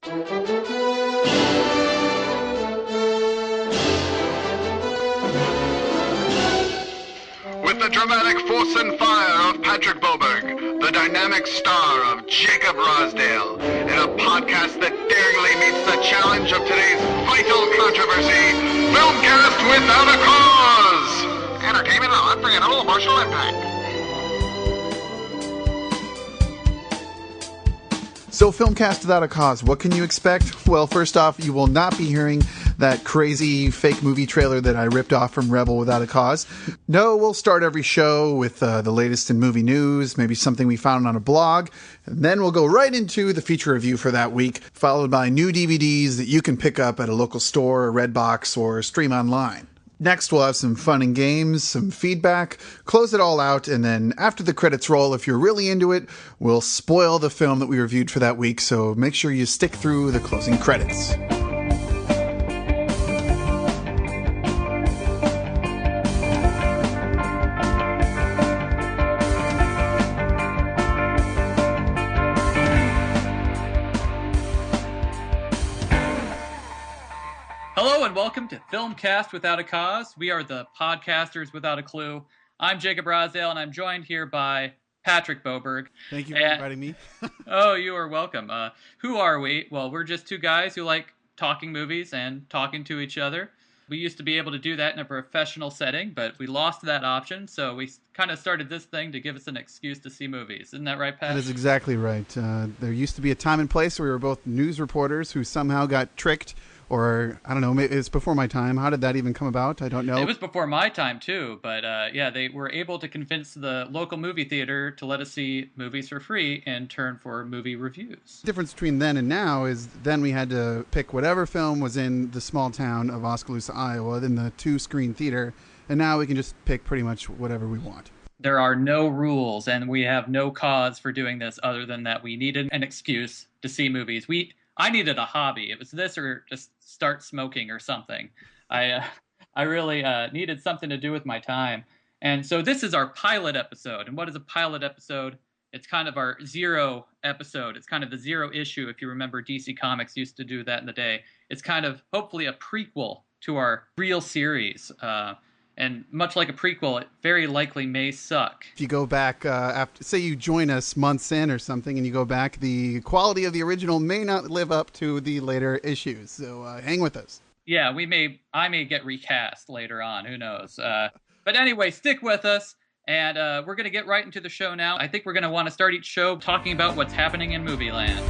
With the dramatic force and fire of Patrick Boberg, the dynamic star of Jacob Rosdale, in a podcast that daringly meets the challenge of today's vital controversy, Filmcast Without a Cause! Entertainment and unforgettable emotional impact. So, Filmcast Without a Cause, what can you expect? Well, first off, you will not be hearing that crazy fake movie trailer that I ripped off from Rebel Without a Cause. No, we'll start every show with the latest in movie news, maybe something we found on a blog, and then we'll go right into the feature review for that week, followed by new DVDs that you can pick up at a local store, or Redbox, or stream online. Next, we'll have some fun and games, some feedback, close it all out, and then after the credits roll, if you're really into it, we'll spoil the film that we reviewed for that week, so make sure you stick through the closing credits. Hello and welcome to Filmcast Without a Cause. We are the podcasters without a clue. I'm Jacob Rosdale, and I'm joined here by Patrick Boberg. Thank you for inviting me. Oh, you are welcome. Who are we? Well, we're just two guys who like talking movies and talking to each other. We used to be able to do that in a professional setting, but we lost that option, so we kind of started this thing to give us an excuse to see movies. Isn't that right, Pat? That is exactly right. There used to be a time and place where we were both news reporters who somehow got tricked. Or, I don't know, maybe it's before my time. How did that even come about? I don't know. It was before my time, too. But, yeah, they were able to convince the local movie theater to let us see movies for free in turn for movie reviews. The difference between then and now is then we had to pick whatever film was in the small town of Oskaloosa, Iowa, in the two-screen theater. And now we can just pick pretty much whatever we want. There are no rules, and we have no cause for doing this other than that we needed an excuse to see movies. I needed a hobby. It was this or just start smoking or something. I really needed something to do with my time. And so this is our pilot episode. And what is a pilot episode? It's kind of our zero episode. It's kind of the zero issue. If you remember, DC Comics used to do that in the day. It's kind of hopefully a prequel to our real series. And much like a prequel, it very likely may suck. If you go back, after, say you join us months in or something, and you go back, the quality of the original may not live up to the later issues. So hang with us. Yeah, I may get recast later on. Who knows? But anyway, stick with us. And we're going to get right into the show now. I think we're going to want to start each show talking about what's happening in movie land.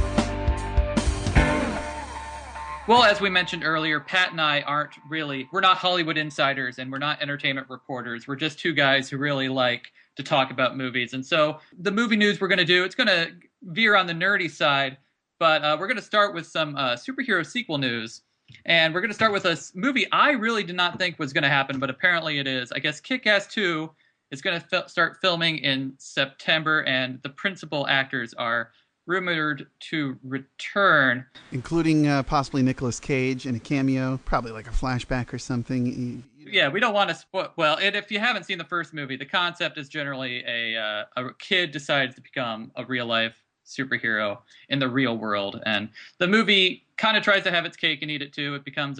Well, as we mentioned earlier, Pat and I we're not Hollywood insiders and we're not entertainment reporters. We're just two guys who really like to talk about movies. And so the movie news we're going to do, it's going to veer on the nerdy side, but we're going to start with some superhero sequel news. And we're going to start with a movie I really did not think was going to happen, but apparently it is. I guess Kick-Ass 2 is going to start filming in September, and the principal actors are rumored to return, including possibly Nicolas Cage in a cameo, probably like a flashback or something. Yeah, we don't want to spoil. Well, if you haven't seen the first movie, the concept is generally a kid decides to become a real life superhero in the real world, and the movie kind of tries to have its cake and eat it too. It becomes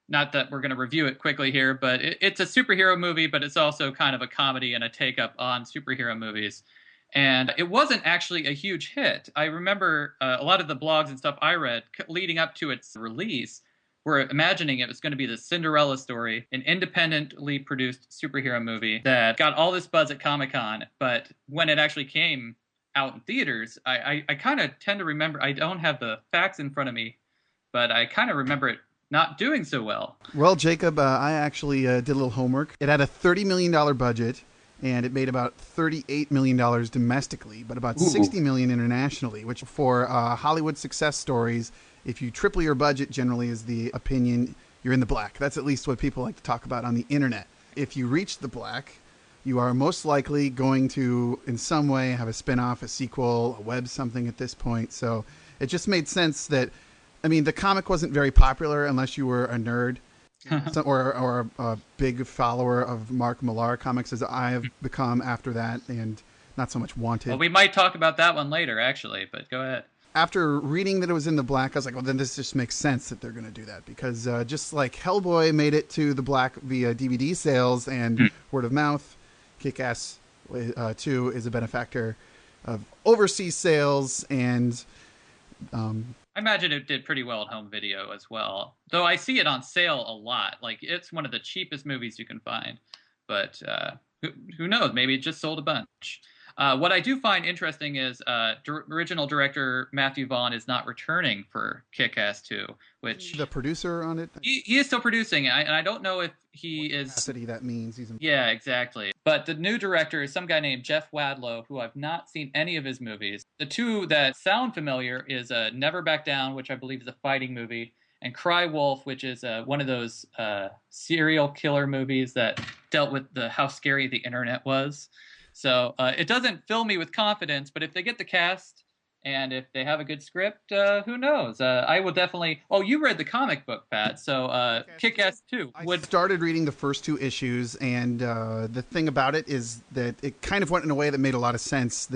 not that we're going to review it quickly here, but it's a superhero movie, but it's also kind of a comedy and a take up on superhero movies. And it wasn't actually a huge hit. I remember a lot of the blogs and stuff I read leading up to its release were imagining it was going to be the Cinderella story, an independently produced superhero movie that got all this buzz at Comic-Con. But when it actually came out in theaters, I kind of tend to remember, I don't have the facts in front of me, but I kind of remember it not doing so well. Well, Jacob, I actually did a little homework. It had a $30 million budget. And it made about $38 million domestically, but about $60 million internationally, which for Hollywood success stories, if you triple your budget, generally is the opinion, you're in the black. That's at least what people like to talk about on the internet. If you reach the black, you are most likely going to, in some way, have a spinoff, a sequel, a web something at this point. So it just made sense that, I mean, the comic wasn't very popular unless you were a nerd. or a big follower of Mark Millar comics, as I have become after that, and not so much wanted. Well, we might talk about that one later, actually, but go ahead. After reading that it was in the black, I was like, well, then this just makes sense that they're going to do that, because just like Hellboy made it to the black via DVD sales and word of mouth, Kick-Ass 2 is a benefactor of overseas sales, and I imagine it did pretty well at home video as well. Though I see it on sale a lot. Like, it's one of the cheapest movies you can find. But who knows? Maybe it just sold a bunch. What I do find interesting is original director Matthew Vaughn is not returning for Kick-Ass 2, which... The producer on it? He is still producing, and I don't know if he what is... capacity that means. Yeah, exactly. But the new director is some guy named Jeff Wadlow, who I've not seen any of his movies. The two that sound familiar is Never Back Down, which I believe is a fighting movie, and Cry Wolf, which is one of those serial killer movies that dealt with how scary the internet was. So it doesn't fill me with confidence, but if they get the cast and if they have a good script, who knows? I will definitely... Oh, you read the comic book, Pat, so Kick-Ass 2. I started reading the first 2 issues, and the thing about it is that it kind of went in a way that made a lot of sense.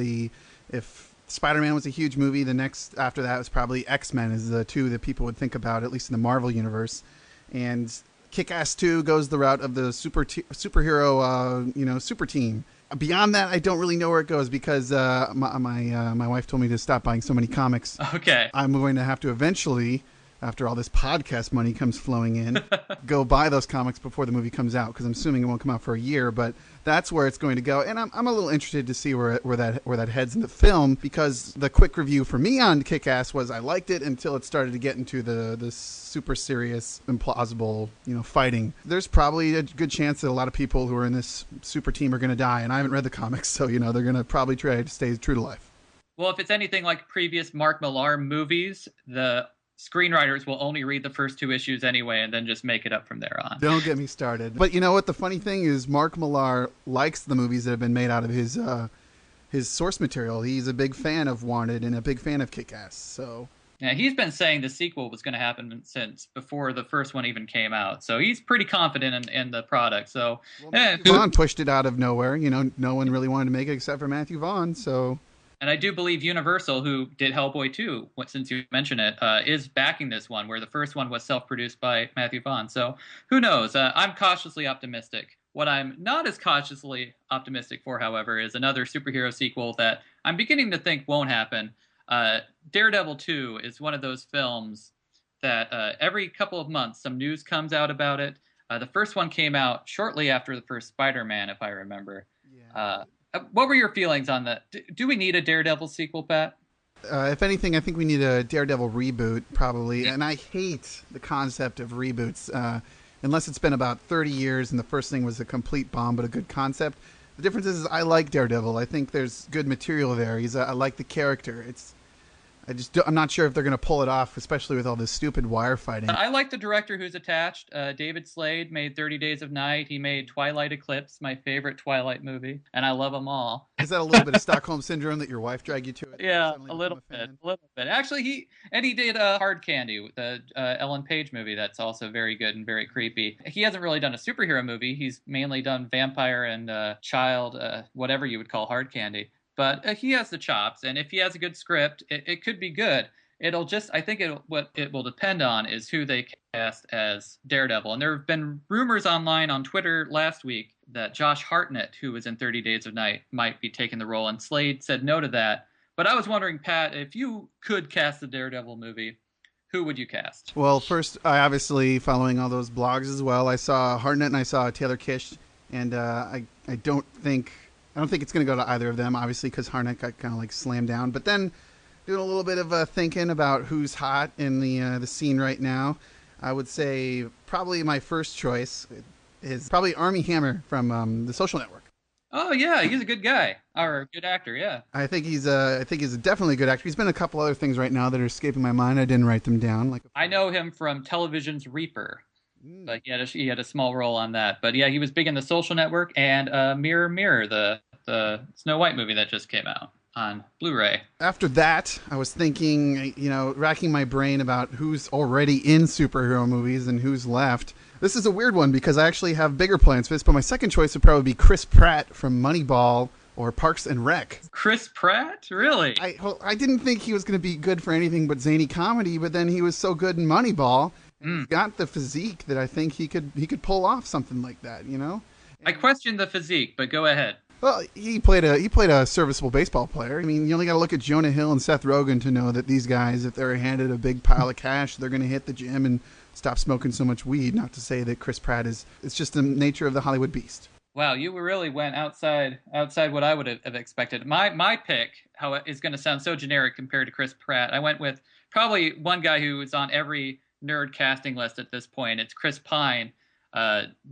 If Spider-Man was a huge movie, the next after that was probably X-Men is the 2 that people would think about, at least in the Marvel universe. And Kick-Ass 2 goes the route of the superhero, super team. Beyond that, I don't really know where it goes, because my wife told me to stop buying so many comics. Okay. I'm going to have to eventually, after all this podcast money comes flowing in, go buy those comics before the movie comes out, because I'm assuming it won't come out for a year. But that's where it's going to go, and I'm a little interested to see where that heads in the film, because the quick review for me on Kick-Ass was I liked it until it started to get into the super serious, implausible, fighting. There's probably a good chance that a lot of people who are in this super team are going to die, and I haven't read the comics, so they're going to probably try to stay true to life. Well, if it's anything like previous Mark Millar movies, the screenwriters will only read the first 2 issues anyway and then just make it up from there on. Don't get me started. But you know what? The funny thing is Mark Millar likes the movies that have been made out of his source material. He's a big fan of Wanted and a big fan of Kick-Ass. So yeah, he's been saying the sequel was going to happen since before the first one even came out. So he's pretty confident in the product. So Vaughn pushed it out of nowhere. No one really wanted to make it except for Matthew Vaughn. So. And I do believe Universal, who did Hellboy 2, since you mentioned it, is backing this one, where the first one was self-produced by Matthew Vaughn. So who knows? I'm cautiously optimistic. What I'm not as cautiously optimistic for, however, is another superhero sequel that I'm beginning to think won't happen. Daredevil 2 is one of those films that every couple of months some news comes out about it. The first one came out shortly after the first Spider-Man, if I remember. Yeah. What were your feelings on that? Do we need a Daredevil sequel, Pat? If anything, I think we need a Daredevil reboot, probably. And I hate the concept of reboots, unless it's been about 30 years and the first thing was a complete bomb, but a good concept. The difference is I like Daredevil. I think there's good material there. I like the character. I'm not sure if they're going to pull it off, especially with all this stupid wire fighting. I like the director who's attached. David Slade made 30 Days of Night. He made Twilight Eclipse, my favorite Twilight movie, and I love them all. Is that a little bit of Stockholm Syndrome that your wife dragged you to it? Yeah, a little bit. Actually, he did Hard Candy, the Ellen Page movie that's also very good and very creepy. He hasn't really done a superhero movie. He's mainly done vampire and child, whatever you would call Hard Candy. But he has the chops, and if he has a good script, it could be good. What it will depend on is who they cast as Daredevil. And there have been rumors online on Twitter last week that Josh Hartnett, who was in 30 Days of Night, might be taking the role, and Slade said no to that. But I was wondering, Pat, if you could cast the Daredevil movie, who would you cast? Well, first, I obviously, following all those blogs as well, I saw Hartnett and I saw Taylor Kitsch, and I don't think it's going to go to either of them, obviously, because Hartnett got kind of slammed down. But then doing a little bit of thinking about who's hot in the scene right now, I would say probably my first choice is probably Armie Hammer from The Social Network. Oh yeah, he's a good guy, or a good actor. Yeah, I think he's definitely a good actor. He's been in a couple other things right now that are escaping my mind. I didn't write them down. I know him from television's Reaper. But he had a small role on that. But yeah, he was big in The Social Network and Mirror Mirror, the Snow White movie that just came out on Blu-ray. After that, I was thinking, racking my brain about who's already in superhero movies and who's left. This is a weird one because I actually have bigger plans for this, but my second choice would probably be Chris Pratt from Moneyball or Parks and Rec. Chris Pratt? Really? I didn't think he was going to be good for anything but zany comedy, but then he was so good in Moneyball. And he's got the physique that I think he could pull off something like that, you know? I question the physique, but go ahead. Well, he played a serviceable baseball player. I mean, you only got to look at Jonah Hill and Seth Rogen to know that these guys, if they're handed a big pile of cash, they're going to hit the gym and stop smoking so much weed. Not to say that Chris Pratt it's just the nature of the Hollywood beast. Wow, you really went outside what I would have expected. My pick, how it is going to sound so generic compared to Chris Pratt. I went with probably one guy who is on every nerd casting list at this point. It's Chris Pine,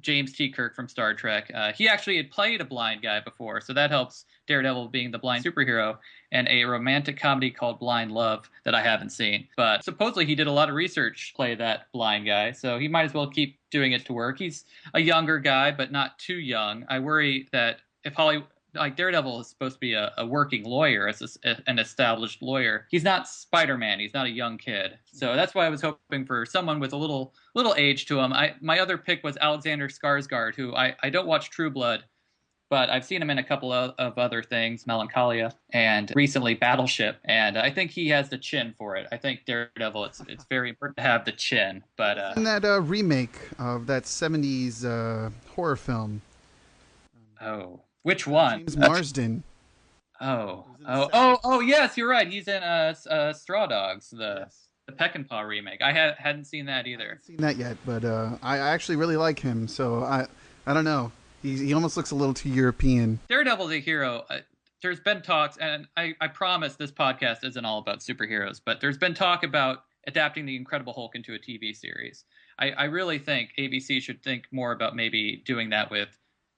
James T. Kirk from Star Trek. He actually had played a blind guy before, so that helps Daredevil being the blind superhero, and a romantic comedy called Blind Love that I haven't seen. But supposedly he did a lot of research to play that blind guy, so he might as well keep doing it to work. He's a younger guy, but not too young. I worry that if Hollywood... Like, Daredevil is supposed to be a working lawyer, as an established lawyer. He's not Spider-Man. He's not a young kid. So that's why I was hoping for someone with a little age to him. My other pick was Alexander Skarsgård, who I don't watch True Blood, but I've seen him in a couple of other things, Melancholia, and recently Battleship, and I think he has the chin for it. I think Daredevil, it's very important to have the chin. But in that remake of that 70s horror film. Oh. Which one? James Marsden. Oh, yes, you're right. He's in Straw Dogs, the Peckinpah remake. I hadn't seen that either. I haven't seen that yet, but I actually really like him, so I don't know. He almost looks a little too European. Daredevil's a hero. There's been talks, and I promise this podcast isn't all about superheroes, but there's been talk about adapting the Incredible Hulk into a TV series. I really think ABC should think more about maybe doing that with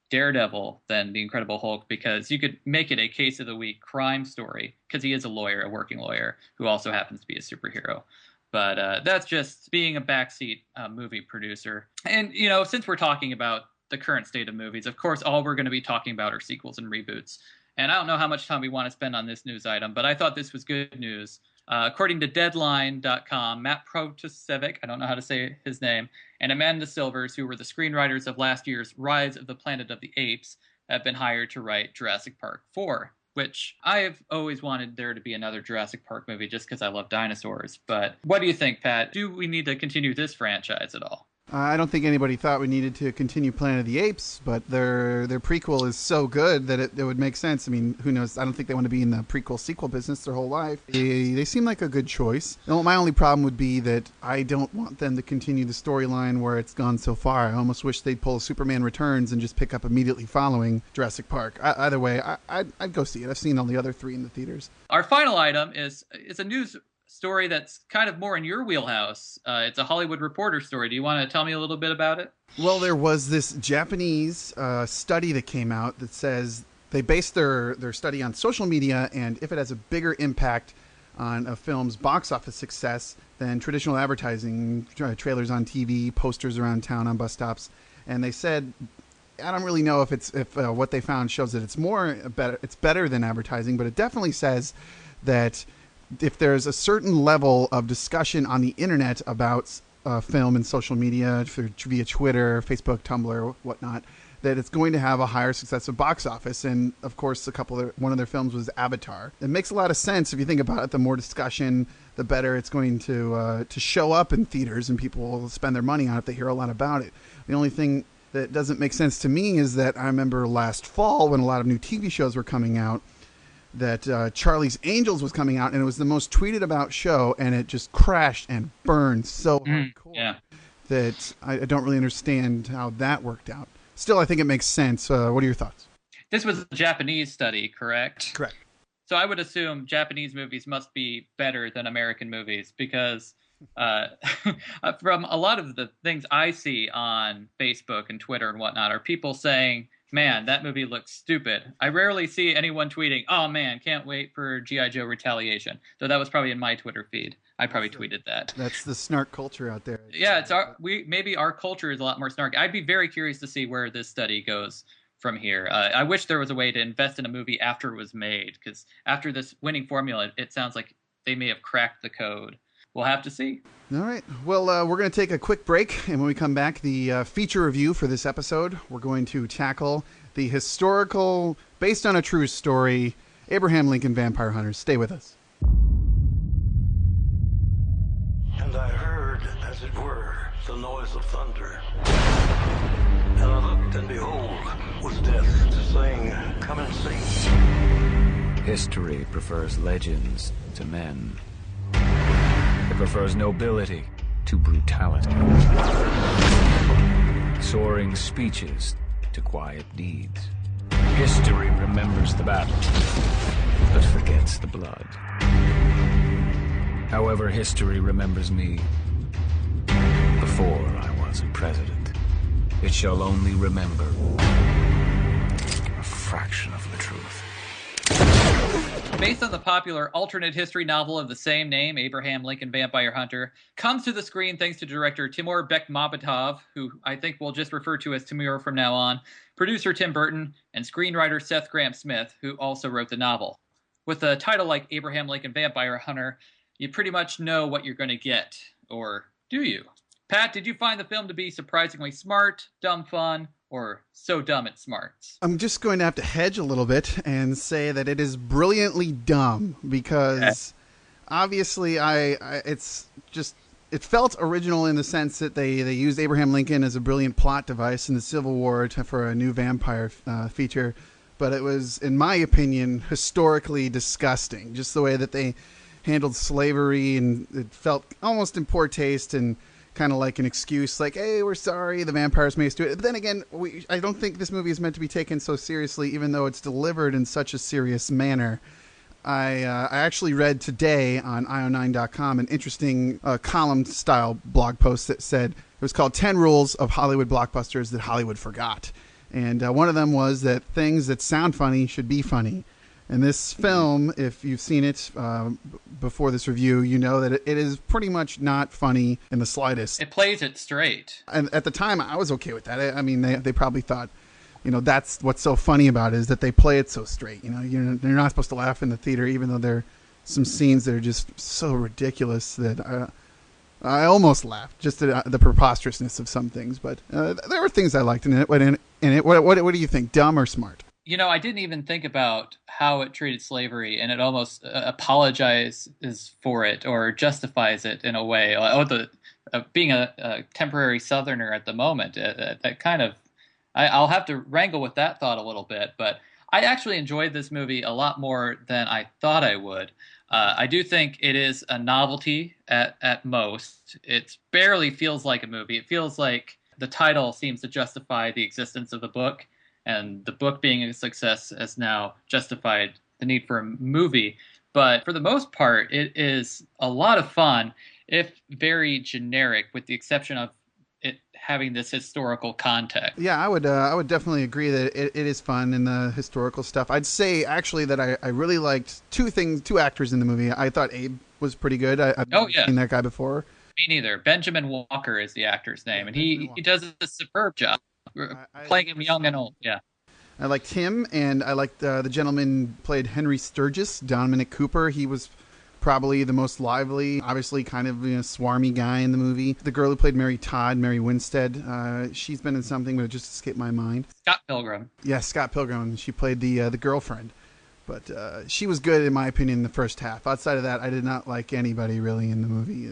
Daredevil than the Incredible Hulk, because you could make it a case of the week crime story, because he is a lawyer, a working lawyer, who also happens to be a superhero. But that's just being a backseat movie producer. And, you know, since we're talking about the current state of movies, of course, all we're going to be talking about are sequels and reboots. And I don't know how much time we want to spend on this news item, but I thought this was good news. According to Deadline.com, Matt Protasevich, I don't know how to say his name, and Amanda Silvers, who were the screenwriters of last year's Rise of the Planet of the Apes, have been hired to write Jurassic Park 4, which I have always wanted there to be another Jurassic Park movie just because I love dinosaurs. But what do you think, Pat? Do we need to continue this franchise at all? I don't think anybody thought we needed to continue Planet of the Apes, but their prequel is so good that it would make sense. I mean, who knows? I don't think they want to be in the prequel-sequel business their whole life. They seem like a good choice. My only problem would be that I don't want them to continue the storyline where it's gone so far. I almost wish they'd pull Superman Returns and just pick up immediately following Jurassic Park. Either way, I'd go see it. I've seen all the other three in the theaters. Our final item is a news story that's kind of more in your wheelhouse. It's a Hollywood Reporter story. Do you want to tell me a little bit about it? Well, there was this Japanese study that came out that says they based their study on social media, and if it has a bigger impact on a film's box office success than traditional advertising, trailers on TV, posters around town on bus stops. And they said, I don't really know if what they found shows that it's better than advertising, but it definitely says that if there's a certain level of discussion on the internet about film and social media via Twitter, Facebook, Tumblr, whatnot, that it's going to have a higher success of box office. And of course, one of their films was Avatar. It makes a lot of sense if you think about it. The more discussion, the better it's going to show up in theaters, and people will spend their money on it if they hear a lot about it. The only thing that doesn't make sense to me is that I remember last fall when a lot of new TV shows were coming out, that Charlie's Angels was coming out, and it was the most tweeted about show, and it just crashed and burned so hardcore that I don't really understand how that worked out. Still, I think it makes sense. What are your thoughts? This was a Japanese study, correct? Correct. So I would assume Japanese movies must be better than American movies, because from a lot of the things I see on Facebook and Twitter and whatnot are people saying, man, that movie looks stupid. I rarely see anyone tweeting, oh man, can't wait for G.I. Joe Retaliation. So that was probably in my Twitter feed. I probably tweeted that. That's the snark culture out there. Yeah, maybe our culture is a lot more snarky. I'd be very curious to see where this study goes from here. I wish there was a way to invest in a movie after it was made, because after this winning formula, it sounds like they may have cracked the code. we'll have to see. All right. Well, we're going to take a quick break, and when we come back, the feature review for this episode, we're going to tackle the historical, based on a true story, Abraham Lincoln Vampire Hunters. Stay with us. And I heard, as it were, the noise of thunder. And I looked, and behold, was death, saying, "Come and see." History prefers legends to men. It prefers nobility to brutality. Soaring speeches to quiet deeds. History remembers the battle, but forgets the blood. However, history remembers me before I was a president. It shall only remember a fraction of the truth. Based on the popular alternate history novel of the same name, Abraham Lincoln Vampire Hunter, comes to the screen thanks to director Timur Bekmambetov, who I think we'll just refer to as Timur from now on, producer Tim Burton, and screenwriter Seth Grahame-Smith, who also wrote the novel. With a title like Abraham Lincoln Vampire Hunter, you pretty much know what you're going to get. Or do you? Pat, did you find the film to be surprisingly smart, dumb fun, or so dumb it smarts? I'm just going to have to hedge a little bit and say that it is brilliantly dumb because obviously it felt original in the sense that they used Abraham Lincoln as a brilliant plot device in the Civil War for a new vampire feature, but it was, in my opinion, historically disgusting. Just the way that they handled slavery, and it felt almost in poor taste and kind of like an excuse, like, hey, we're sorry, the vampires made us do it. But then again, I don't think this movie is meant to be taken so seriously, even though it's delivered in such a serious manner. I actually read today on io9.com an interesting column-style blog post that said it was called 10 Rules of Hollywood Blockbusters That Hollywood Forgot. And one of them was that things that sound funny should be funny. And this film, if you've seen it before this review, you know that it is pretty much not funny in the slightest. It plays it straight. And at the time, I was okay with that. I mean, they probably thought, that's what's so funny about it, is that they play it so straight. You're not supposed to laugh in the theater, even though there are some scenes that are just so ridiculous that I almost laughed, just at the preposterousness of some things. But there were things I liked in it. What do you think, dumb or smart? I didn't even think about how it treated slavery, and it almost apologizes for it or justifies it in a way. Being a temporary Southerner at the moment, that kind of, I'll have to wrangle with that thought a little bit. But I actually enjoyed this movie a lot more than I thought I would. I do think it is a novelty at most. It barely feels like a movie. It feels like the title seems to justify the existence of the book. And the book being a success has now justified the need for a movie. But for the most part, it is a lot of fun, if very generic, with the exception of it having this historical context. Yeah, I would definitely agree that it is fun in the historical stuff. I'd say, actually, that I really liked two actors in the movie. I thought Abe was pretty good. I've never seen that guy before. Me neither. Benjamin Walker is the actor's name, and he does a superb job. Playing him young and old, yeah. I liked him, and I liked the gentleman who played Henry Sturgis, Dominic Cooper. He was probably the most lively, obviously kind of swarmy guy in the movie. The girl who played Mary Todd, Mary Winstead, she's been in something, but it just escaped my mind. Scott Pilgrim. Yeah, Scott Pilgrim. She played the girlfriend. But she was good, in my opinion, in the first half. Outside of that, I did not like anybody really in the movie.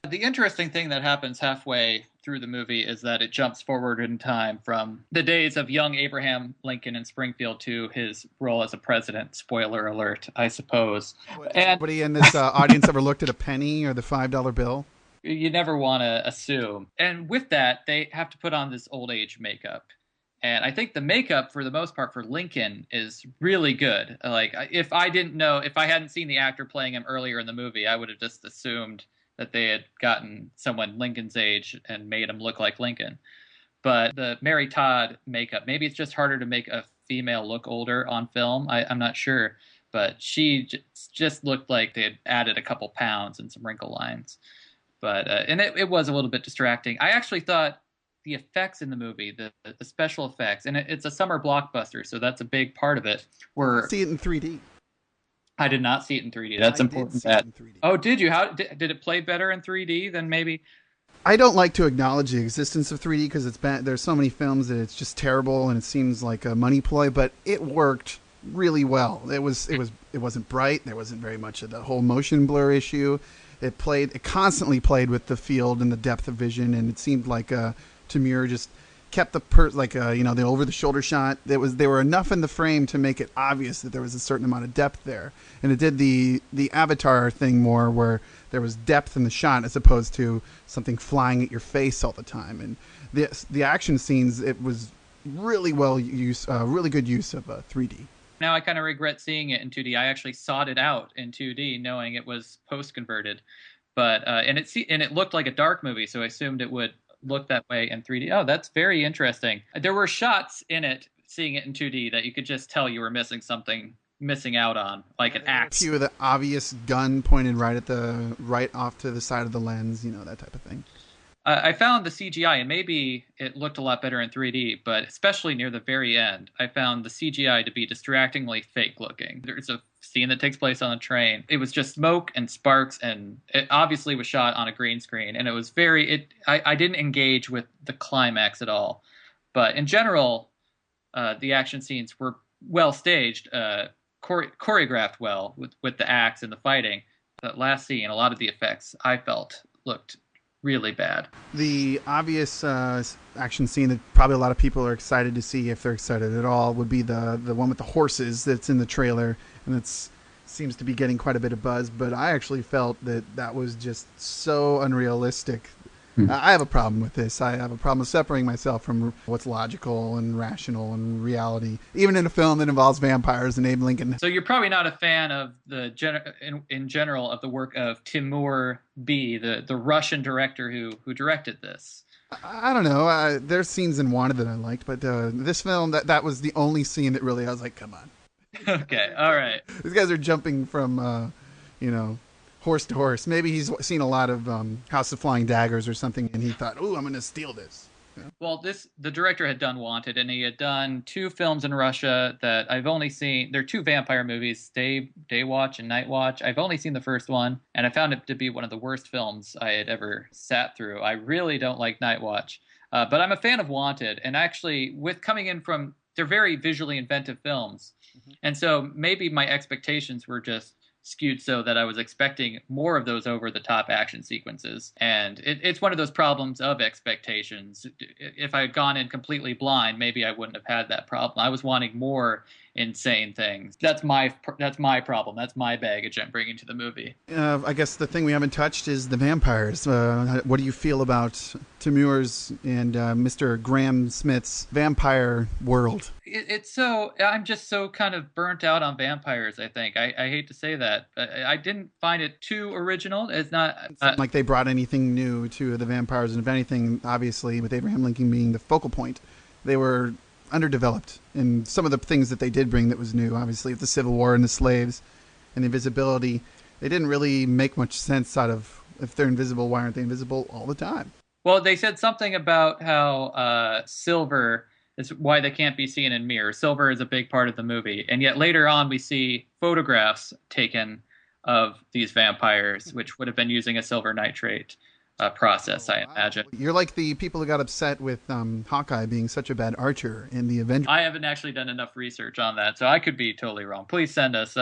The interesting thing that happens halfway through the movie is that it jumps forward in time from the days of young Abraham Lincoln in Springfield to his role as a president. Spoiler alert, I suppose. Anybody in this audience ever looked at a penny or the $5 bill? You never want to assume. And with that, they have to put on this old age makeup. And I think the makeup, for the most part, for Lincoln is really good. Like, if I hadn't seen the actor playing him earlier in the movie, I would have just assumed that they had gotten someone Lincoln's age and made him look like Lincoln. But the Mary Todd makeup, maybe it's just harder to make a female look older on film. I'm not sure. But she just looked like they had added a couple pounds and some wrinkle lines. But and it was a little bit distracting. I actually thought the effects in the movie, the special effects, and it's a summer blockbuster, so that's a big part of it. See it in 3D. I did not see it in 3D. That's I important. did see it in 3D. Oh, did you? How did it play better in 3D than maybe? I don't like to acknowledge the existence of 3D because there's so many films that it's just terrible and it seems like a money ploy, but it worked really well. It wasn't bright. There wasn't very much of the whole motion blur issue. It constantly played with the field and the depth of vision, and it seemed like Tamir just kept the over the shoulder shot. There were enough in the frame to make it obvious that there was a certain amount of depth there, and it did the Avatar thing more, where there was depth in the shot as opposed to something flying at your face all the time. And the action scenes, it was really really good use of 3D. Now I kind of regret seeing it in 2D. I actually sought it out in 2D, knowing it was post converted, but and it looked like a dark movie, so I assumed it would look that way in 3D. Oh, that's very interesting. There were shots in it, seeing it in 2D, that you could just tell you were missing out on, like an axe. A few of the obvious gun pointed right off to the side of the lens, that type of thing. I found the CGI, and maybe it looked a lot better in 3D, but especially near the very end, I found the CGI to be distractingly fake looking. There's a scene that takes place on a train. It was just smoke and sparks, and it obviously was shot on a green screen, and it was I didn't engage with the climax at all. But in general, the action scenes were well staged, choreographed well with the axe and the fighting. That last scene, a lot of the effects I felt looked really bad. The obvious action scene that probably a lot of people are excited to see, if they're excited at all, would be the one with the horses that's in the trailer, and it seems to be getting quite a bit of buzz. But I actually felt that was just so unrealistic. I have a problem with this. I have a problem with separating myself from what's logical and rational and reality, even in a film that involves vampires and Abe Lincoln. So you're probably not a fan of in general of the work of Timur B, the Russian director who directed this. I don't know. There's scenes in Wanted that I liked, but this film, that was the only scene that really I was like, come on. Okay, all right. These guys are jumping from, horse to horse. Maybe he's seen a lot of House of Flying Daggers or something, and he thought, "Ooh, I'm going to steal this." Yeah. Well, the director had done Wanted, and he had done 2 films in Russia that I've only seen. They're 2 vampire movies, Day Watch and Night Watch. I've only seen the first one, and I found it to be one of the worst films I had ever sat through. I really don't like Night Watch, but I'm a fan of Wanted, and actually, with coming in from, they're very visually inventive films, and so maybe my expectations were just skewed so that I was expecting more of those over-the-top action sequences. And it's one of those problems of expectations. If I had gone in completely blind, maybe I wouldn't have had that problem. I was wanting more insane things. That's my problem. That's my baggage I'm bringing to the movie. I guess the thing we haven't touched is the vampires. What do you feel about Timur's and Mr. Graham Smith's vampire world? I'm just so kind of burnt out on vampires, I think. I hate to say that, but I didn't find it too original. It's not like they brought anything new to the vampires, and if anything, obviously, with Abraham Lincoln being the focal point, they were underdeveloped. And some of the things that they did bring that was new, obviously, with the Civil War and the slaves and the invisibility, they didn't really make much sense out of, if they're invisible, why aren't they invisible all the time? Well, they said something about how silver is why they can't be seen in mirrors. Silver is a big part of the movie. And yet later on, we see photographs taken of these vampires, which would have been using a silver nitrate process, I imagine. You're like the people who got upset with Hawkeye being such a bad archer in the Avengers. I haven't actually done enough research on that, so I could be totally wrong. Please send us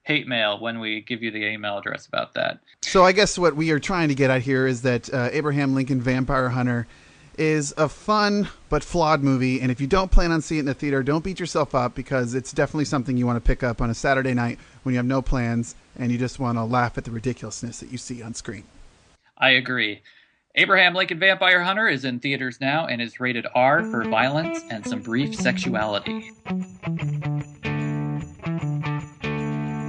hate mail when we give you the email address about that. So I guess what we are trying to get at here is that Abraham Lincoln Vampire Hunter is a fun but flawed movie, and if you don't plan on seeing it in the theater, don't beat yourself up, because it's definitely something you want to pick up on a Saturday night when you have no plans and you just want to laugh at the ridiculousness that you see on screen. I agree. Abraham Lincoln Vampire Hunter is in theaters now and is rated R for violence and some brief sexuality.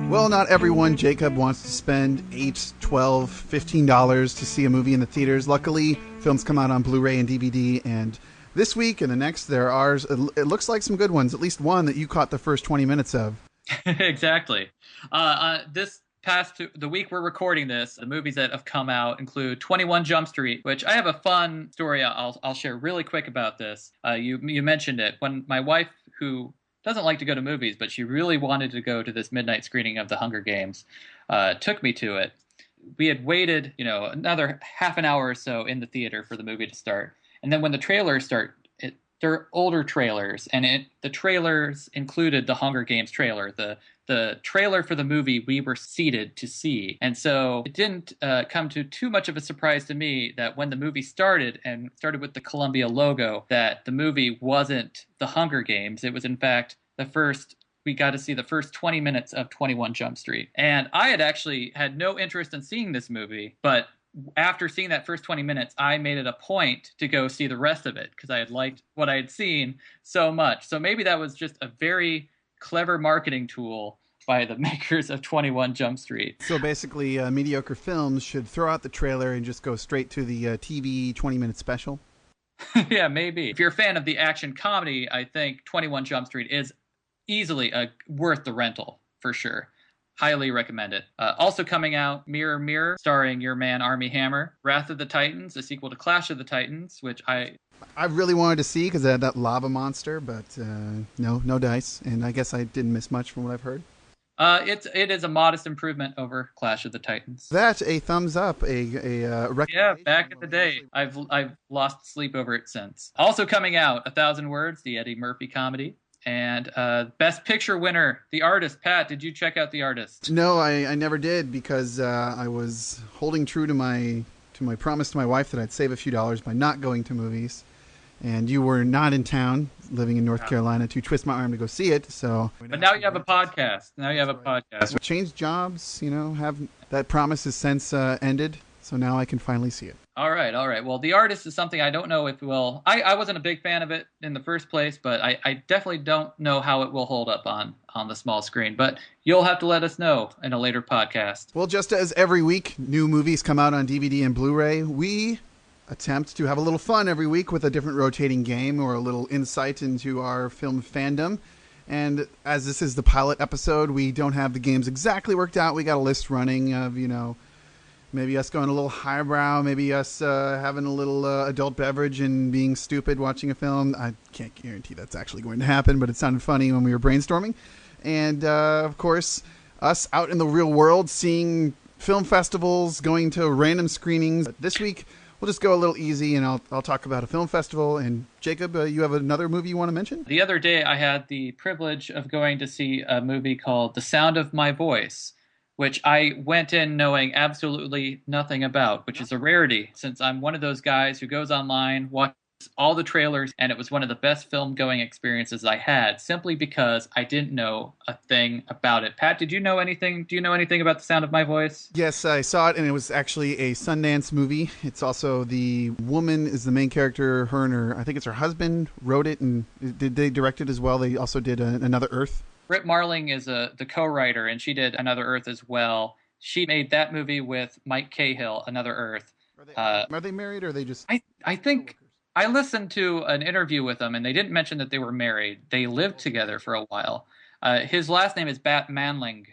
Well, not everyone, Jacob, wants to spend $8, $12, $15 to see a movie in the theaters. Luckily, films come out on Blu-ray and DVD, and this week and the next there are, it looks like, some good ones, at least one that you caught the first 20 minutes of. Exactly. The week we're recording this, the movies that have come out include 21 Jump Street, which I have a fun story I'll share really quick about this. You mentioned it. When my wife, who doesn't like to go to movies, but she really wanted to go to this midnight screening of The Hunger Games. Took me to it. We had waited, another half an hour or so in the theater for the movie to start. And then when the trailers start, they're older trailers, and the trailers included the Hunger Games trailer, the trailer for the movie we were seated to see. And so it didn't come to too much of a surprise to me that when the movie started, and started with the Columbia logo, that the movie wasn't the Hunger Games. It was, in fact, we got to see the first 20 minutes of 21 Jump Street. And I had actually had no interest in seeing this movie, but after seeing that first 20 minutes, I made it a point to go see the rest of it because I had liked what I had seen so much. So maybe that was just a very clever marketing tool by the makers of 21 Jump Street. So basically, mediocre films should throw out the trailer and just go straight to the TV 20-minute special? Yeah, maybe. If you're a fan of the action comedy, I think 21 Jump Street is easily worth the rental, for sure. Highly recommend it. Also coming out, Mirror Mirror, starring your man Armie Hammer. Wrath of the Titans, a sequel to Clash of the Titans, which I really wanted to see because I had that lava monster, but no dice. And I guess I didn't miss much from what I've heard. It is a modest improvement over Clash of the Titans. That's a thumbs up, a yeah, back in the day. I've lost sleep over it since. Also coming out, 1,000 Words, the Eddie Murphy comedy. And Best Picture winner, The Artist. Pat, did you check out The Artist? No, I never did because I was holding true to my promise to my wife that I'd save a few dollars by not going to movies. And you were not in town, living in North Carolina, to twist my arm to go see it. So, but now you have a podcast. Changed jobs, have that promise has since ended. So now I can finally see it. All right. Well, The Artist is something I don't know if it will. I wasn't a big fan of it in the first place, but I definitely don't know how it will hold up on the small screen. But you'll have to let us know in a later podcast. Well, just as every week new movies come out on DVD and Blu-ray, we attempt to have a little fun every week with a different rotating game or a little insight into our film fandom. And as this is the pilot episode, we don't have the games exactly worked out. We got a list running of, maybe us going a little highbrow, maybe us having a little adult beverage and being stupid watching a film. I can't guarantee that's actually going to happen, but it sounded funny when we were brainstorming. And, of course, us out in the real world seeing film festivals, going to random screenings. This week, we'll just go a little easy, and I'll talk about a film festival. And, Jacob, you have another movie you want to mention? The other day, I had the privilege of going to see a movie called The Sound of My Voice, which I went in knowing absolutely nothing about, which is a rarity since I'm one of those guys who goes online, watches all the trailers, and it was one of the best film-going experiences I had simply because I didn't know a thing about it. Pat, did you know anything? Do you know anything about The Sound of My Voice? Yes, I saw it, and it was actually a Sundance movie. It's also the woman is the main character. Her and her, I think it's her husband, wrote it, and did they direct it as well? They also did Another Earth. Britt Marling is the co-writer, and she did Another Earth as well. She made that movie with Mike Cahill, Another Earth. Are they married, or are they just... I think I listened to an interview with them, and they didn't mention that they were married. They lived together for a while. His last name is Batmanling.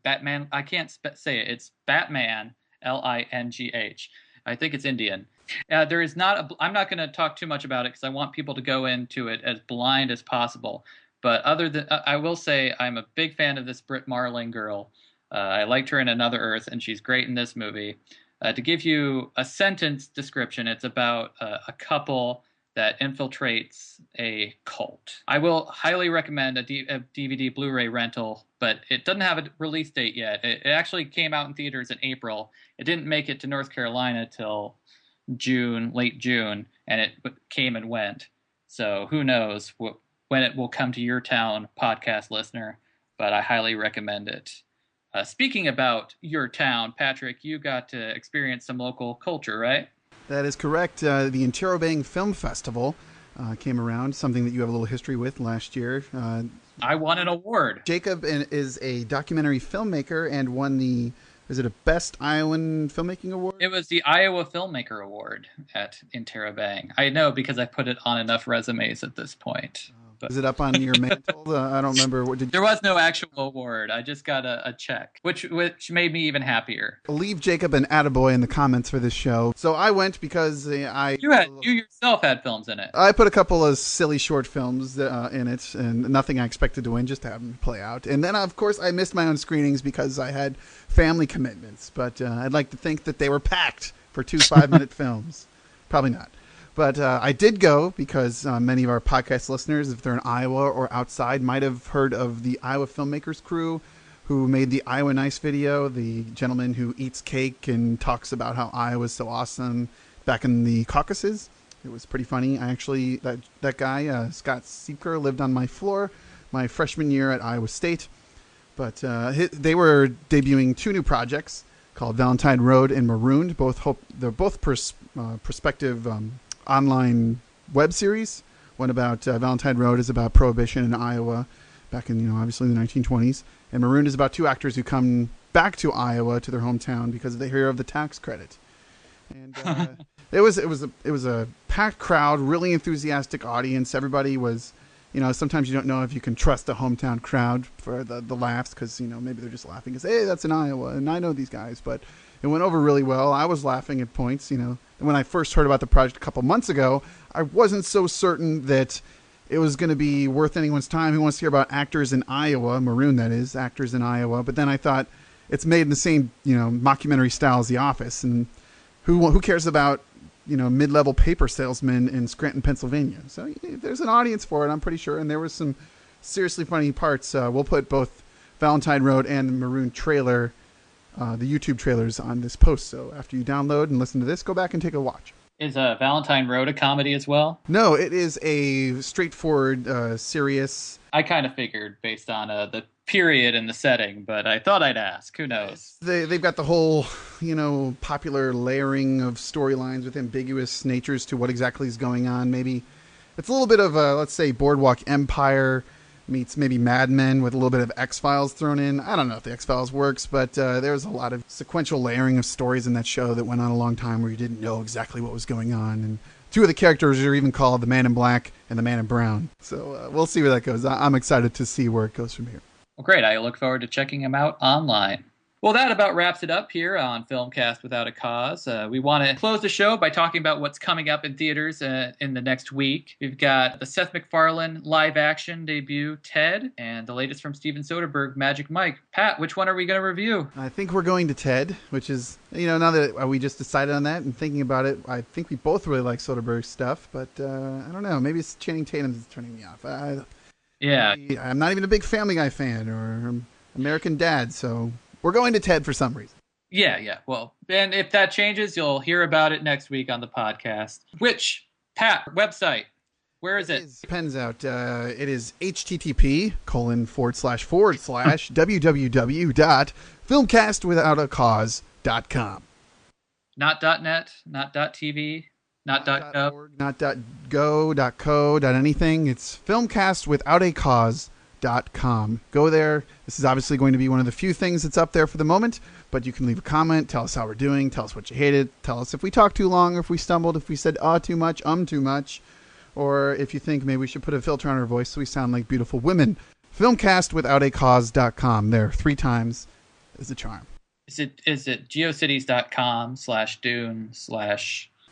Batman. I can't say it. It's Batman, Lingh. I think it's Indian. There is not. I'm not going to talk too much about it because I want people to go into it as blind as possible. But I will say I'm a big fan of this Britt Marling girl. I liked her in Another Earth, and she's great in this movie. To give you a sentence description, it's about a couple that infiltrates a cult. I will highly recommend a DVD Blu-ray rental, but it doesn't have a release date yet. It actually came out in theaters in April. It didn't make it to North Carolina till late June, and it came and went. So who knows when it will come to your town, podcast listener, but I highly recommend it. Speaking about your town, Patrick, you got to experience some local culture, right? That is correct. The Interrobang Film Festival came around, something that you have a little history with last year. I won an award. Jacob is a documentary filmmaker and won is it a Best Iowan Filmmaking Award? It was the Iowa Filmmaker Award in Interrobang. I know because I put it on enough resumes at this point. But Is it up on your mantle? I don't remember. What did there was no actual award. I just got a check, which made me even happier. leave Jacob an attaboy in the comments for this show? So I went because You yourself had films in it. I put a couple of silly short films in it, and nothing I expected to win, just to have them play out. And then, of course, I missed my own screenings because I had family commitments. But I'd like to think that they were packed for 2 5-minute films. Probably not. But I did go because many of our podcast listeners, if they're in Iowa or outside, might have heard of the Iowa Filmmakers Crew, who made the Iowa Nice video, the gentleman who eats cake and talks about how Iowa's so awesome back in the Caucasus. It was pretty funny. I actually, that guy, Scott Seeker, lived on my floor my freshman year at Iowa State. But they were debuting 2 new projects called Valentine Road and Marooned. They're both prospective online web series. One about Valentine Road is about Prohibition in Iowa back in, obviously the 1920s. And Marooned is about 2 actors who come back to Iowa, to their hometown, because they hear of the tax credit. And it was a packed crowd, really enthusiastic audience. Everybody was, sometimes you don't know if you can trust a hometown crowd for the laughs, because maybe they're just laughing because, hey, that's in Iowa and I know these guys. But it went over really well. I was laughing at points. When I first heard about the project a couple months ago, I wasn't so certain that it was going to be worth anyone's time who wants to hear about actors in Iowa, Maroon that is, actors in Iowa. But then I thought it's made in the same mockumentary style as The Office, and who cares about mid-level paper salesmen in Scranton, Pennsylvania? So there's an audience for it, I'm pretty sure. And there was some seriously funny parts. We'll put both Valentine Road and the Maroon trailer, the YouTube trailers, on this post. So after you download and listen to this, go back and take a watch. Is Valentine Road a comedy as well? No, it is a straightforward, serious. I kind of figured based on the period and the setting, but I thought I'd ask. Who knows? They've got the whole, popular layering of storylines with ambiguous natures to what exactly is going on. Maybe it's a little bit of let's say, Boardwalk Empire meets maybe Mad Men with a little bit of X-Files thrown in. I don't know if the X-Files works, but there's a lot of sequential layering of stories in that show that went on a long time where you didn't know exactly what was going on. And 2 of the characters are even called the Man in Black and the Man in Brown. So we'll see where that goes. I'm excited to see where it goes from here. Well, great. I look forward to checking them out online. Well, that about wraps it up here on Filmcast Without a Cause. We want to close the show by talking about what's coming up in theaters in the next week. We've got the Seth MacFarlane live-action debut, Ted, and the latest from Steven Soderbergh, Magic Mike. Pat, which one are we going to review? I think we're going to Ted, which is, now that we just decided on that and thinking about it, I think we both really like Soderbergh's stuff, but I don't know. Maybe it's Channing Tatum that's turning me off. I'm not even a big Family Guy fan or American Dad, so we're going to Ted for some reason. Yeah. Well, and if that changes, you'll hear about it next week on the podcast. Which, Pat, website, where is it? Depends out. It is http://www.filmcastwithoutacause.com. Not .net, not .tv, not .gov. .org, not .go, .co, .anything. It's filmcastwithoutacause.com. Go there. This is obviously going to be one of the few things that's up there for the moment, but you can leave a comment, tell us how we're doing, tell us what you hated, tell us if we talked too long, or if we stumbled, if we said too much, too much, or if you think maybe we should put a filter on our voice so we sound like beautiful women. Filmcastwithoutacause.com. There 3 times is the charm. Is it geocities.com/dune/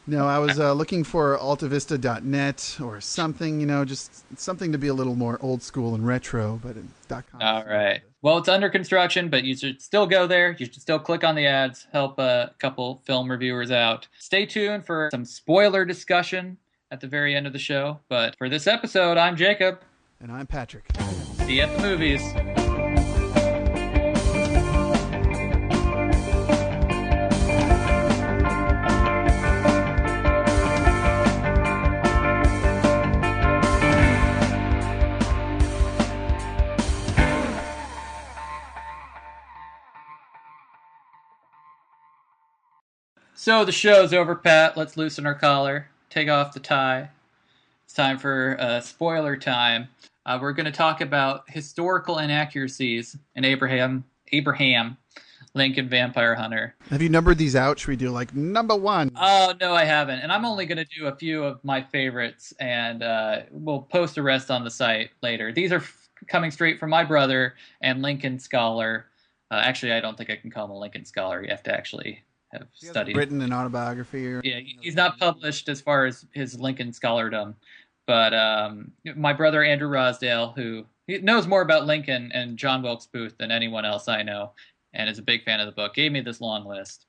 No, I was looking for altavista.net or something, just something to be a little more old school and retro, but .com. All right. Well, it's under construction, but you should still go there. You should still click on the ads, help a couple film reviewers out. Stay tuned for some spoiler discussion at the very end of the show. But for this episode, I'm Jacob. And I'm Patrick. See you at the movies. So the show's over, Pat. Let's loosen our collar, take off the tie. It's time for spoiler time. We're going to talk about historical inaccuracies in Abraham Lincoln Vampire Hunter. Have you numbered these out? Should we do like number 1? Oh, no, I haven't. And I'm only going to do a few of my favorites, and we'll post the rest on the site later. These are coming straight from my brother and Lincoln Scholar. Actually, I don't think I can call him a Lincoln Scholar. You have to actually have studied. Written an autobiography? Yeah, he's not published as far as his Lincoln Scholardom. But my brother, Andrew Rosdale, who he knows more about Lincoln and John Wilkes Booth than anyone else I know, and is a big fan of the book, gave me this long list.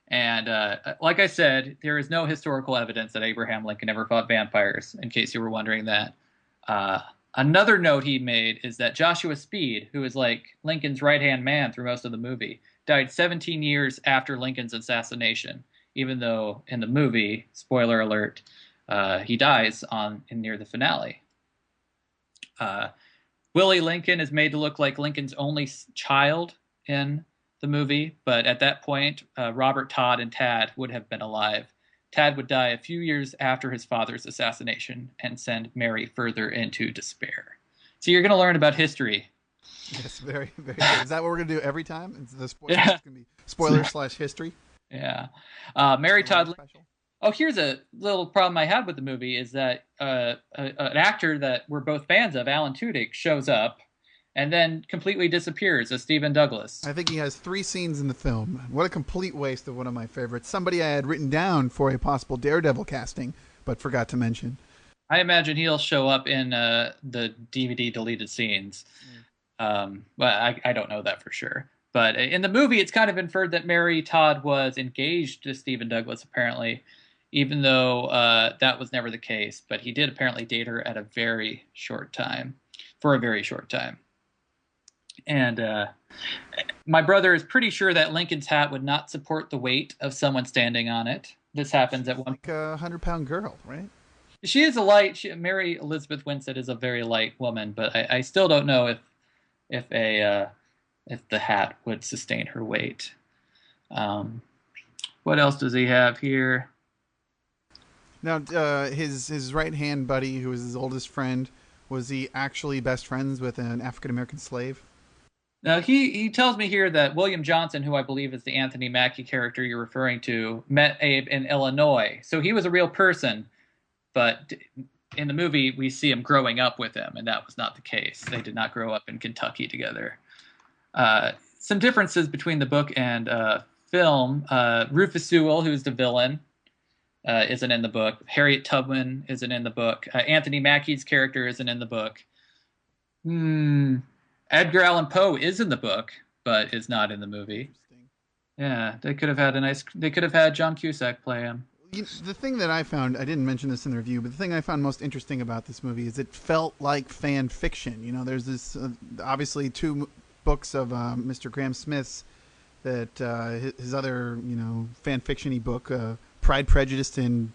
And like I said, there is no historical evidence that Abraham Lincoln ever fought vampires, in case you were wondering that. Another note he made is that Joshua Speed, who is like Lincoln's right-hand man through most of the movie, died 17 years after Lincoln's assassination, even though in the movie, spoiler alert, he dies near the finale. Willie Lincoln is made to look like Lincoln's only child in the movie, but at that point, Robert Todd and Tad would have been alive. Tad would die a few years after his father's assassination and send Mary further into despair. So you're going to learn about history. Yes, very, very good. Is that what we're going to do every time? Is the spoiler going to be spoiler/history? Yeah. Mary Todd. Oh, here's a little problem I had with the movie is that an actor that we're both fans of, Alan Tudyk, shows up and then completely disappears as Stephen Douglas. I think he has 3 scenes in the film. What a complete waste of one of my favorites. Somebody I had written down for a possible Daredevil casting, but forgot to mention. I imagine he'll show up in the DVD deleted scenes. But I don't know that for sure. But in the movie, it's kind of inferred that Mary Todd was engaged to Stephen Douglas, apparently, even though that was never the case. But he did apparently date her at a very short time, for a very short time. And my brother is pretty sure that Lincoln's hat would not support the weight of someone standing on it. This happens at one. Like a 100-pound girl, right? She is a light. Mary Elizabeth Winstead is a very light woman, but I still don't know if the hat would sustain her weight. What else does he have here? Now, his right-hand buddy, who was his oldest friend, was he actually best friends with an African-American slave? Now, he tells me here that William Johnson, who I believe is the Anthony Mackie character you're referring to, met Abe in Illinois. So he was a real person, but in the movie, we see him growing up with him, and that was not the case. They did not grow up in Kentucky together. Some differences between the book and film. Rufus Sewell, who's the villain, isn't in the book. Harriet Tubman isn't in the book. Anthony Mackie's character isn't in the book. Edgar Allan Poe is in the book, but is not in the movie. Yeah, they could have had John Cusack play him. The thing that I found, I didn't mention this in the review, but the thing I found most interesting about this movie is it felt like fan fiction. You know, there's this, obviously 2 books of Mr. Graham Smith's that his other, fan fiction-y book, Pride, Prejudice, and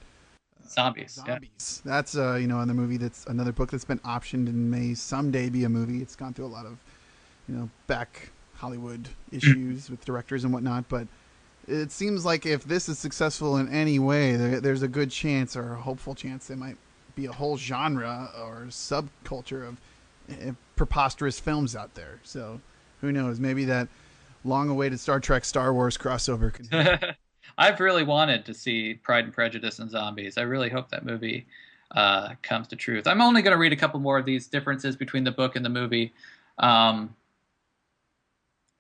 Zombies. Yeah. That's, in the movie, that's another book that's been optioned and may someday be a movie. It's gone through a lot of, back Hollywood issues with directors and whatnot, but it seems like if this is successful in any way, there's a good chance or a hopeful chance there might be a whole genre or subculture of preposterous films out there. So who knows? Maybe that long-awaited Star Trek, Star Wars crossover can I've really wanted to see Pride and Prejudice and Zombies. I really hope that movie comes to truth. I'm only going to read a couple more of these differences between the book and the movie.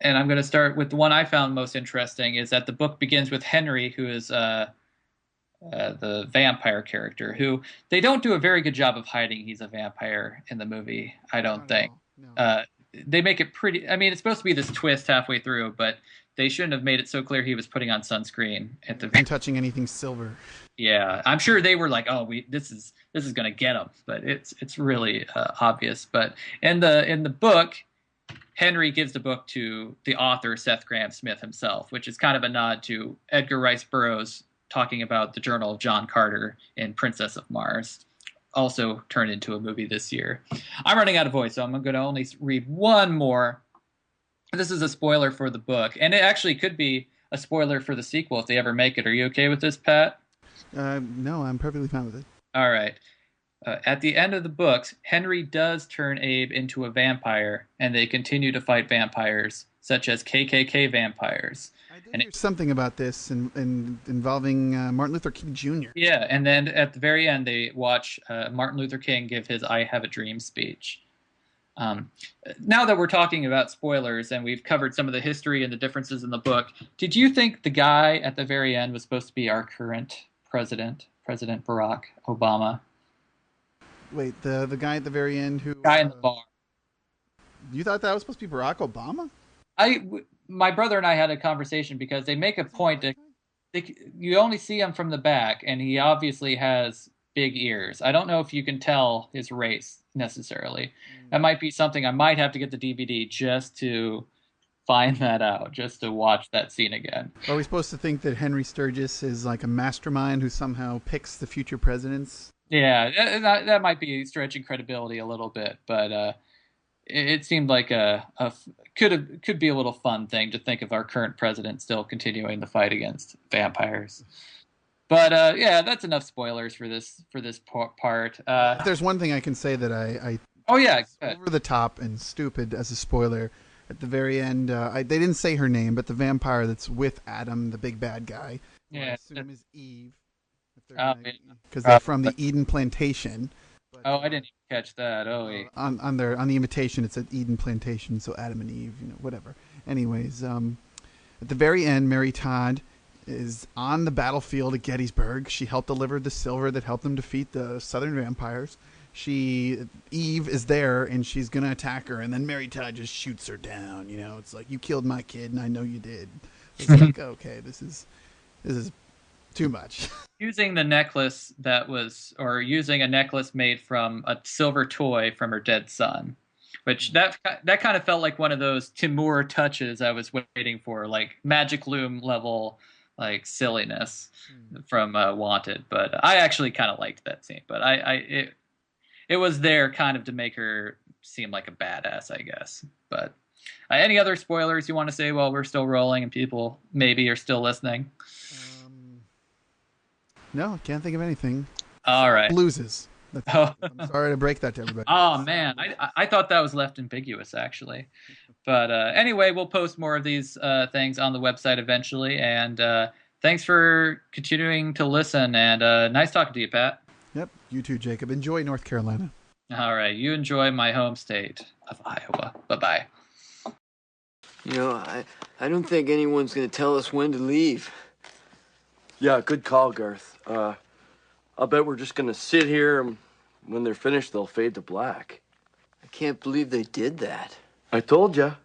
And I'm going to start with the one I found most interesting is that the book begins with Henry, who is the vampire character, who they don't do a very good job of hiding he's a vampire in the movie, I don't think. No. They make it pretty... I mean, it's supposed to be this twist halfway through, but they shouldn't have made it so clear he was putting on sunscreen at the... And touching anything silver. Yeah, I'm sure they were like, "Oh, this is going to get him," but it's really obvious. But in the book, Henry gives the book to the author Seth Grahame-Smith himself, which is kind of a nod to Edgar Rice Burroughs talking about the Journal of John Carter in Princess of Mars, also turned into a movie this year. I'm running out of voice, so I'm going to only read one more. This is a spoiler for the book, and it actually could be a spoiler for the sequel if they ever make it. Are you okay with this, Pat? No, I'm perfectly fine with it. All right. At the end of the books, Henry does turn Abe into a vampire, and they continue to fight vampires such as KKK vampires. I did hear something about this involving Martin Luther King Jr. Yeah, and then at the very end, they watch Martin Luther King give his "I Have a Dream" speech. Now that we're talking about spoilers and we've covered some of the history and the differences in the book, did you think the guy at the very end was supposed to be our current president, President Barack Obama? Wait, the guy at the very end who... Guy in the bar. You thought that was supposed to be Barack Obama? My brother and I had a conversation because they make a point that you only see him from the back, and he obviously has big ears. I don't know if you can tell his race necessarily. That might be something I might have to get the DVD just to find that out, just to watch that scene again. Are we supposed to think that Henry Sturgis is like a mastermind who somehow picks the future presidents? Yeah, that might be stretching credibility a little bit, but it seemed like could be a little fun thing to think of our current president still continuing the fight against vampires. But yeah, that's enough spoilers for this part. If there's one thing I can say that I over the top and stupid as a spoiler. At the very end, they didn't say her name, but the vampire that's with Adam, the big bad guy, I assume is Eve, because they're from the Eden Plantation. But, I didn't even catch that. On the invitation, it said Eden Plantation, so Adam and Eve, whatever. Anyways, at the very end, Mary Todd is on the battlefield at Gettysburg. She helped deliver the silver that helped them defeat the Southern vampires. Eve is there, and she's gonna attack her, and then Mary Todd just shoots her down. It's like, you killed my kid, and I know you did. It's like, okay, this is too much. Using the necklace using a necklace made from a silver toy from her dead son, which that kind of felt like one of those Timur touches I was waiting for, like Magic Loom level, like silliness from Wanted. But I actually kind of liked that scene. But it was there kind of to make her seem like a badass, I guess. But any other spoilers you want to say while we're still rolling and people maybe are still listening? No, can't think of anything. All right. Loses. I'm sorry to break that to everybody. Oh, man. I thought that was left ambiguous, actually. But anyway, we'll post more of these things on the website eventually. And thanks for continuing to listen. And nice talking to you, Pat. Yep. You too, Jacob. Enjoy North Carolina. All right. You enjoy my home state of Iowa. Bye-bye. I don't think anyone's going to tell us when to leave. Yeah, good call, Garth. I'll bet we're just gonna sit here, and when they're finished, they'll fade to black. I can't believe they did that. I told ya.